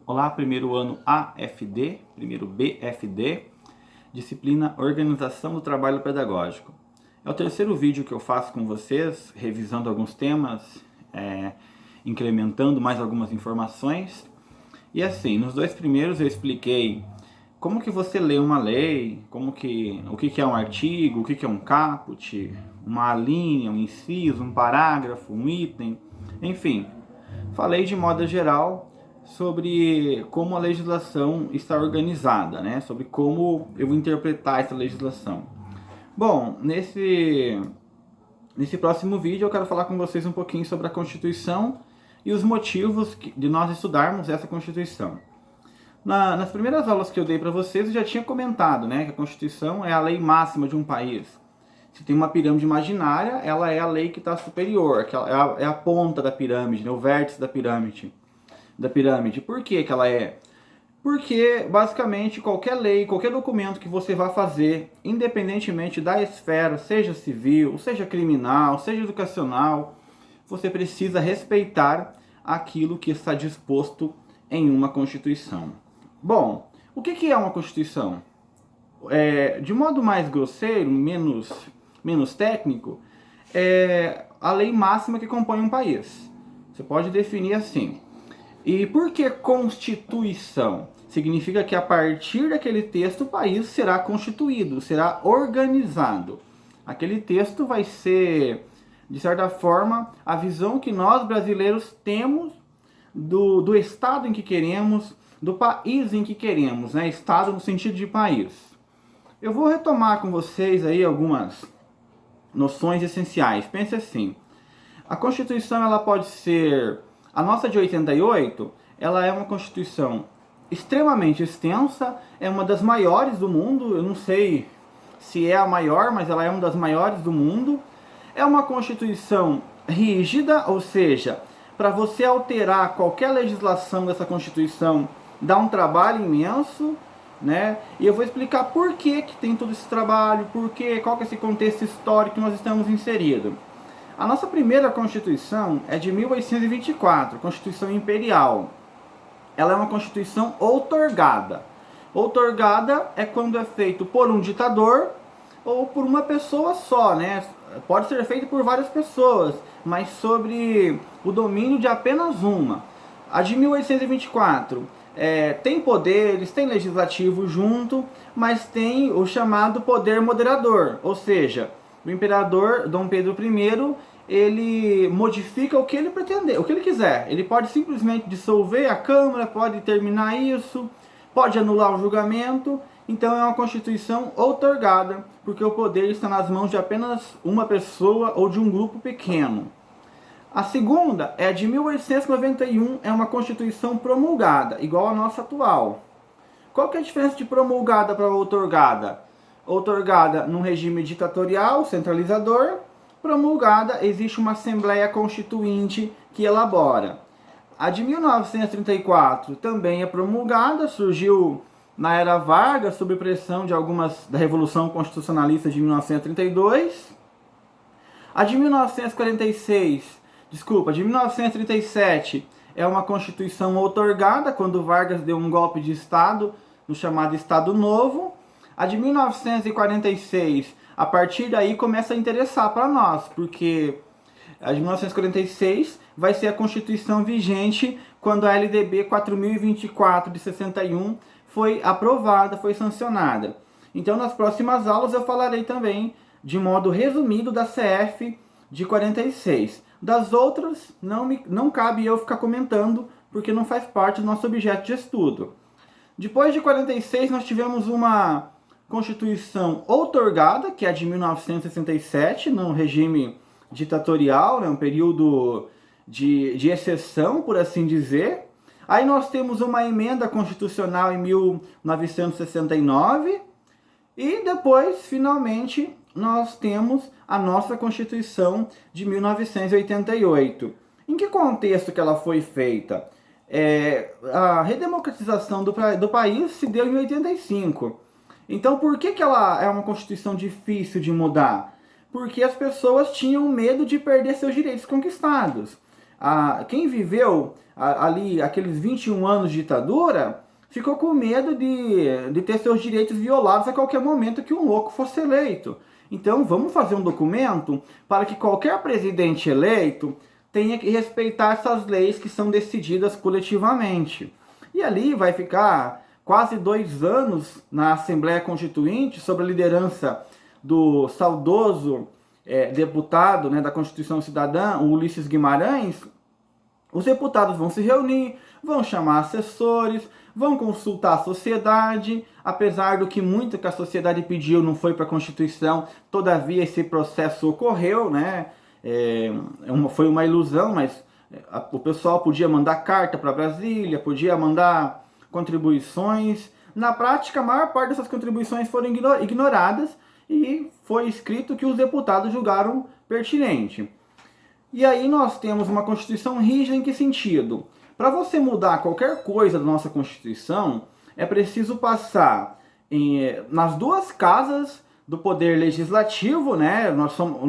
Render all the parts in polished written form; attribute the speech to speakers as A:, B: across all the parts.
A: Olá, primeiro ano AFD, primeiro BFD, disciplina Organização do Trabalho Pedagógico. É o terceiro vídeo que eu faço com vocês, revisando alguns temas, incrementando mais algumas informações. E assim, nos dois primeiros eu expliquei como que você lê uma lei, o que é um artigo, o que é um caput, uma linha, um inciso, um parágrafo, um item, enfim. Falei de modo geral sobre como a legislação está organizada, né? Sobre como eu vou interpretar essa legislação. Bom, nesse próximo vídeo eu quero falar com vocês um pouquinho sobre a Constituição e os motivos de nós estudarmos essa Constituição. Nas primeiras aulas que eu dei para vocês, eu já tinha comentado, né, que a Constituição é a lei máxima de um país. Se tem uma pirâmide imaginária, ela é a lei que está superior, que é a ponta da pirâmide, né, o vértice da pirâmide. Por que ela é? Porque, basicamente, qualquer lei, qualquer documento que você vá fazer, independentemente da esfera, seja civil, seja criminal, seja educacional, você precisa respeitar aquilo que está disposto em uma Constituição. Bom, o que é uma Constituição? De modo mais grosseiro, menos técnico, é a lei máxima que compõe um país. Você pode definir assim. E por que Constituição? Significa que a partir daquele texto o país será constituído, será organizado. Aquele texto vai ser, de certa forma, a visão que nós brasileiros temos do estado em que queremos, do país em que queremos, né? Estado no sentido de país. Eu vou retomar com vocês aí algumas noções essenciais. Pense assim, a Constituição ela pode ser, a nossa de 88, ela é uma Constituição extremamente extensa, é uma das maiores do mundo, eu não sei se é a maior, mas ela é uma das maiores do mundo. É uma Constituição rígida, ou seja, para você alterar qualquer legislação dessa Constituição dá um trabalho imenso, né? E eu vou explicar por que tem todo esse trabalho, qual que é esse contexto histórico que nós estamos inseridos. A nossa primeira Constituição é de 1824, Constituição Imperial. Ela é uma Constituição outorgada. Outorgada é quando é feito por um ditador ou por uma pessoa só, né? Pode ser feito por várias pessoas, mas sobre o domínio de apenas uma. A de 1824 tem poderes, tem legislativo junto, mas tem o chamado poder moderador, ou seja, o imperador Dom Pedro I, ele modifica o que ele pretender, o que ele quiser. Ele pode simplesmente dissolver a Câmara, pode terminar isso, pode anular o julgamento. Então é uma Constituição outorgada, porque o poder está nas mãos de apenas uma pessoa ou de um grupo pequeno. A segunda é de 1891, é uma Constituição promulgada, igual a nossa atual. Qual que é a diferença de promulgada para outorgada? Outorgada num regime ditatorial, centralizador. Promulgada, existe uma Assembleia Constituinte que elabora. A de 1934 também é promulgada, surgiu na era Vargas, sob pressão da Revolução Constitucionalista de 1932. A de 1937 é uma Constituição outorgada, quando Vargas deu um golpe de Estado, no chamado Estado Novo. A de 1946, a partir daí começa a interessar para nós, porque a de 1946 vai ser a Constituição vigente quando a LDB 4024 de 61 foi aprovada, foi sancionada. Então, nas próximas aulas eu falarei também, de modo resumido, da CF de 46. Das outras, não cabe eu ficar comentando, porque não faz parte do nosso objeto de estudo. Depois de 46, nós tivemos uma Constituição outorgada, que é a de 1967, no regime ditatorial, né, um período de exceção, por assim dizer. Aí nós temos uma emenda constitucional em 1969 e depois, finalmente, nós temos a nossa Constituição de 1988. Em que contexto que ela foi feita? A redemocratização do país se deu em 85. Então, por que ela é uma Constituição difícil de mudar? Porque as pessoas tinham medo de perder seus direitos conquistados. quem viveu ali aqueles 21 anos de ditadura ficou com medo de ter seus direitos violados a qualquer momento que um louco fosse eleito. Então vamos fazer um documento para que qualquer presidente eleito tenha que respeitar essas leis que são decididas coletivamente. E ali vai ficar quase 2 anos na Assembleia Constituinte, sob a liderança do saudoso deputado, né, da Constituição Cidadã, o Ulisses Guimarães. Os deputados vão se reunir, vão chamar assessores, vão consultar a sociedade, apesar do que muito que a sociedade pediu não foi para a Constituição, todavia esse processo ocorreu, né? Foi uma ilusão, mas o pessoal podia mandar carta para Brasília, podia mandar contribuições. Na prática, a maior parte dessas contribuições foram ignoradas e foi escrito que os deputados julgaram pertinente. E aí nós temos uma Constituição rígida em que sentido? Para você mudar qualquer coisa da nossa Constituição, é preciso passar nas 2 casas do Poder Legislativo, né? O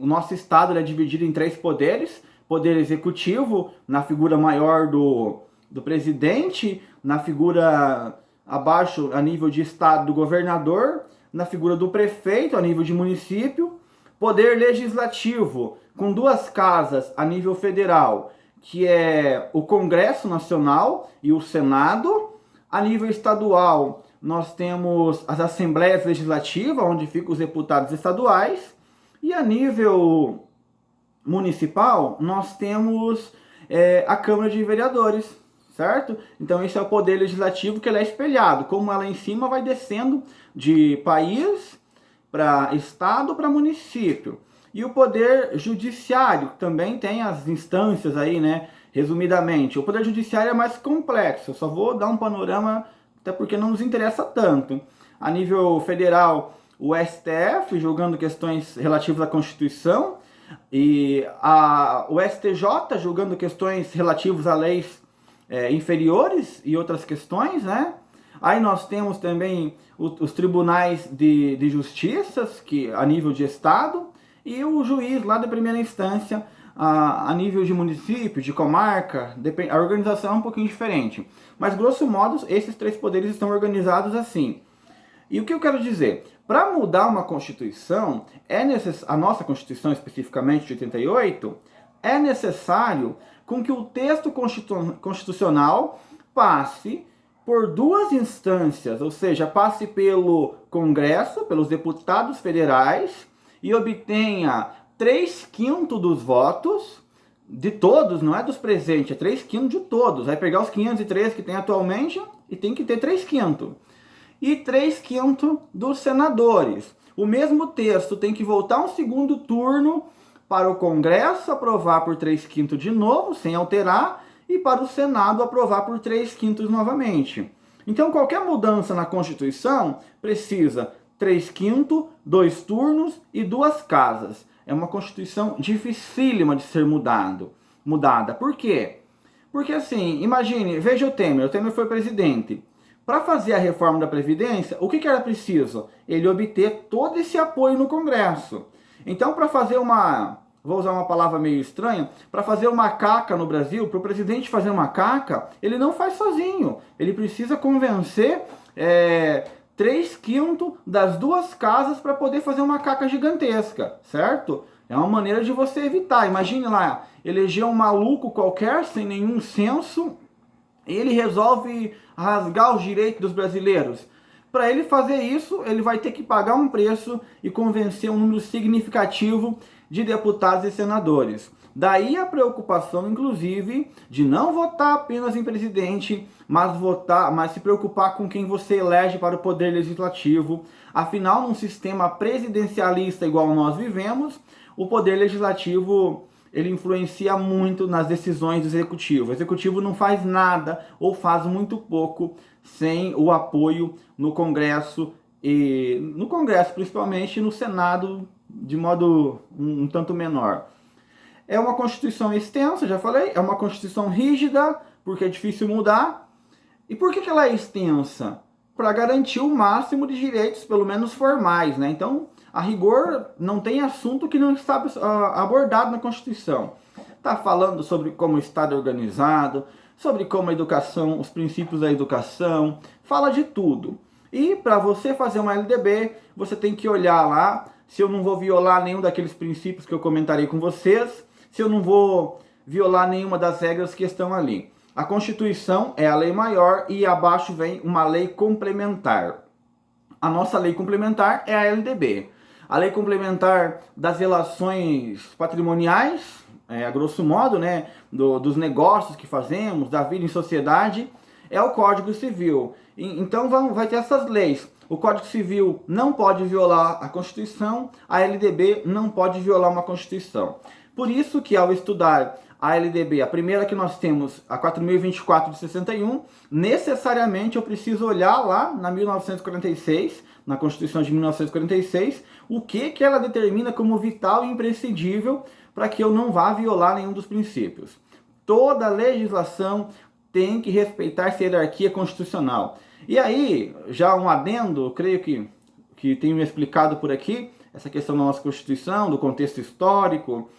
A: nosso Estado é dividido em 3 poderes. Poder Executivo, na figura maior do presidente, na figura abaixo, a nível de Estado, do governador, na figura do prefeito, a nível de município. Poder Legislativo, com 2 casas a nível federal, que é o Congresso Nacional e o Senado. A nível estadual, nós temos as Assembleias Legislativas, onde ficam os deputados estaduais. E a nível municipal, nós temos a Câmara de Vereadores, certo? Então esse é o Poder Legislativo, que ele é espelhado. Como ela em cima vai descendo de país para estado, para município. E o Poder Judiciário também tem as instâncias aí, né? Resumidamente, o Poder Judiciário é mais complexo. Eu só vou dar um panorama, até porque não nos interessa tanto. A nível federal, o STF, julgando questões relativas à Constituição, e o STJ, julgando questões relativas a leis inferiores e outras questões, né? Aí nós temos também os tribunais de justiças, que a nível de estado, e o juiz lá da primeira instância, a nível de município, de comarca. A organização é um pouquinho diferente. Mas, grosso modo, esses 3 poderes estão organizados assim. E o que eu quero dizer? Para mudar uma Constituição, a nossa Constituição, especificamente de 88, é necessário com que o texto constitucional passe por 2 instâncias, ou seja, passe pelo Congresso, pelos deputados federais, e obtenha 3/5 dos votos de todos, não é dos presentes, é 3/5 de todos. Vai pegar os 513 que tem atualmente e tem que ter 3/5. E 3/5 dos senadores. O mesmo texto tem que voltar um segundo turno para o Congresso aprovar por 3/5 de novo, sem alterar, e para o Senado aprovar por 3/5 novamente. Então, qualquer mudança na Constituição precisa 3/5, 2 turnos e 2 casas. É uma Constituição dificílima de ser mudada. Por quê? Porque assim, imagine, veja o Temer foi presidente. Para fazer a reforma da Previdência, o que era preciso? Ele obter todo esse apoio no Congresso. Então, para fazer vou usar uma palavra meio estranha, para fazer uma caca no Brasil, para o presidente fazer uma caca, ele não faz sozinho. Ele precisa convencer 3/5 das 2 casas para poder fazer uma caca gigantesca, certo? É uma maneira de você evitar. Imagine lá, eleger um maluco qualquer, sem nenhum senso, e ele resolve rasgar os direitos dos brasileiros. Para ele fazer isso, ele vai ter que pagar um preço e convencer um número significativo de deputados e senadores. Daí a preocupação, inclusive, de não votar apenas em presidente, mas se preocupar com quem você elege para o poder legislativo. Afinal, num sistema presidencialista igual nós vivemos, o poder legislativo ele influencia muito nas decisões do executivo. O executivo não faz nada ou faz muito pouco sem o apoio no Congresso, principalmente, e no Senado de modo um tanto menor. É uma Constituição extensa, já falei, é uma Constituição rígida, porque é difícil mudar. E por que ela é extensa? Para garantir o máximo de direitos, pelo menos formais, né? Então, a rigor, não tem assunto que não está abordado na Constituição. está falando sobre como o Estado é organizado, sobre como a educação, os princípios da educação, fala de tudo. E para você fazer uma LDB, você tem que olhar lá se eu não vou violar nenhum daqueles princípios que eu comentarei com vocês, se eu não vou violar nenhuma das regras que estão ali. A Constituição é a lei maior e abaixo vem uma lei complementar. A nossa lei complementar é a LDB. A lei complementar das relações patrimoniais, a grosso modo, né, dos negócios que fazemos, da vida em sociedade, é o Código Civil. Então vai ter essas leis. O Código Civil não pode violar a Constituição, a LDB não pode violar uma Constituição. Por isso que ao estudar a LDB, a primeira que nós temos, a 4.024 de 61, necessariamente eu preciso olhar lá na 1946, na Constituição de 1946, o que ela determina como vital e imprescindível para que eu não vá violar nenhum dos princípios. Toda legislação tem que respeitar essa hierarquia constitucional. E aí, já um adendo, creio que tenho explicado por aqui, essa questão da nossa Constituição, do contexto histórico,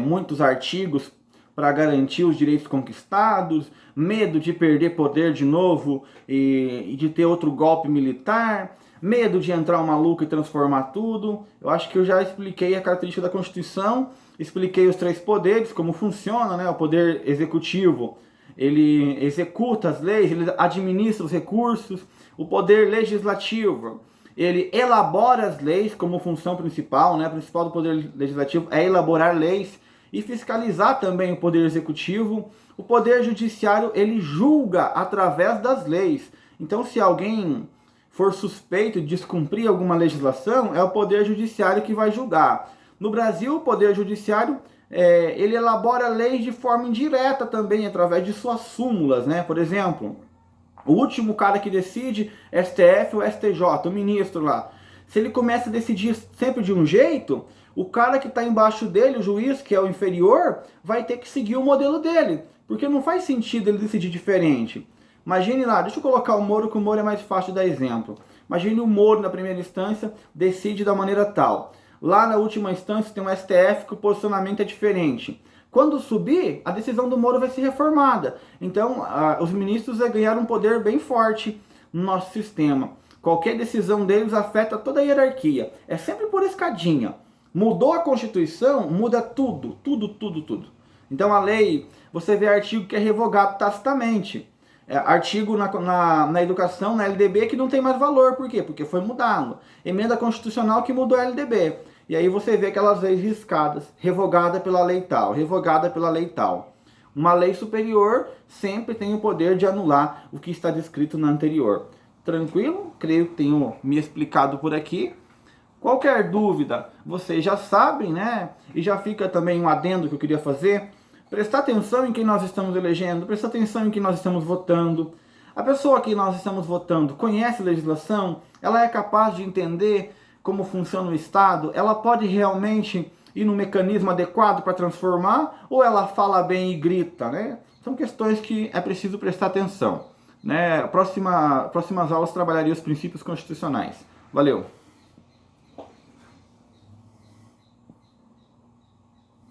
A: muitos artigos para garantir os direitos conquistados, medo de perder poder de novo e de ter outro golpe militar, medo de entrar um maluco e transformar tudo. Eu acho que eu já expliquei a característica da Constituição, expliquei os 3 poderes, como funciona, né? O poder executivo, ele executa as leis, ele administra os recursos. O poder legislativo, ele elabora as leis como função principal, né? O principal do poder legislativo é elaborar leis e fiscalizar também o poder executivo. O poder judiciário, ele julga através das leis. Então, se alguém for suspeito de descumprir alguma legislação, é o poder judiciário que vai julgar. No Brasil, o poder judiciário, ele elabora leis de forma indireta também, através de suas súmulas, né? Por exemplo, o último cara que decide, STF ou STJ, o ministro lá, se ele começa a decidir sempre de um jeito, o cara que está embaixo dele, o juiz, que é o inferior, vai ter que seguir o modelo dele, porque não faz sentido ele decidir diferente. Imagine lá, deixa eu colocar o Moro, que o Moro é mais fácil de dar exemplo. Imagine o Moro, na primeira instância, decide da maneira tal. Lá na última instância tem um STF que o posicionamento é diferente. Quando subir, a decisão do Moro vai ser reformada. Então, os ministros ganharam um poder bem forte no nosso sistema. Qualquer decisão deles afeta toda a hierarquia. É sempre por escadinha. Mudou a Constituição, muda tudo, tudo. Então a lei, você vê artigo que é revogado tacitamente. Artigo na educação, na LDB, que não tem mais valor. Por quê? Porque foi mudado. Emenda constitucional que mudou a LDB. E aí você vê aquelas leis riscadas, revogada pela lei tal, revogada pela lei tal. Uma lei superior sempre tem o poder de anular o que está descrito na anterior. Tranquilo? Creio que tenho me explicado por aqui. Qualquer dúvida, vocês já sabem, né? E já fica também um adendo que eu queria fazer. Prestar atenção em quem nós estamos elegendo, prestar atenção em quem nós estamos votando. A pessoa que nós estamos votando conhece a legislação, ela é capaz de entender como funciona o Estado, ela pode realmente ir no mecanismo adequado para transformar, ou ela fala bem e grita, né? São questões que é preciso prestar atenção, né? Próximas aulas trabalharia os princípios constitucionais. Valeu!